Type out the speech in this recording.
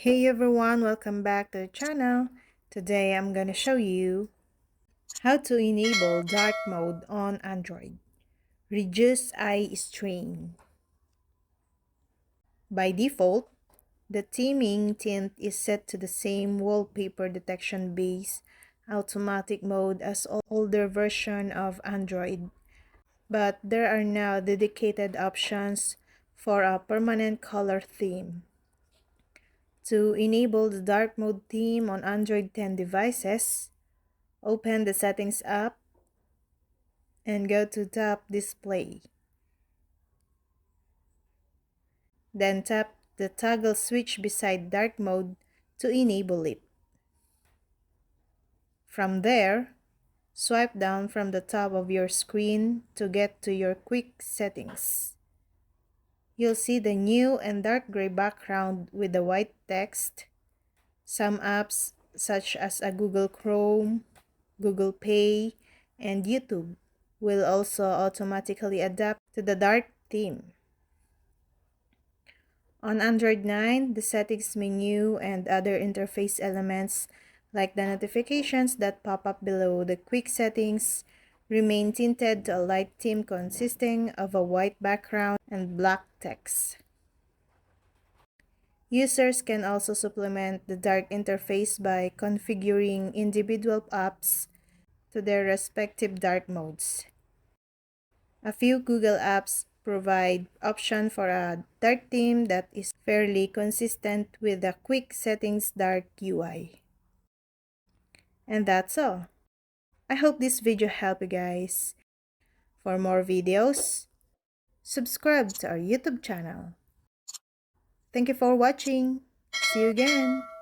Hey everyone, welcome back to the channel. Today I'm gonna show you how to enable dark mode on Android. Reduce eye strain. By default, the theming tint is set to the same wallpaper detection base automatic mode as older version of Android, but there are now dedicated options for a permanent color theme. To enable the dark mode theme on Android 10 devices, open the Settings app and go to Tap Display. Then tap the toggle switch beside dark mode to enable it. From there, swipe down from the top of your screen to get to your quick settings. You'll see the new and dark gray background with the white text. Some apps such as Google Chrome, Google Pay, and YouTube will also automatically adapt to the dark theme. On Android 9, the settings menu and other interface elements like the notifications that pop up below the quick settings remain tinted to a light theme consisting of a white background and black text. Users can also supplement the dark interface by configuring individual apps to their respective dark modes. A few Google apps provide option for a dark theme that is fairly consistent with the quick settings dark UI. And that's all. I hope this video helped you guys. For more videos, subscribe to our YouTube channel. Thank you for watching. See you again.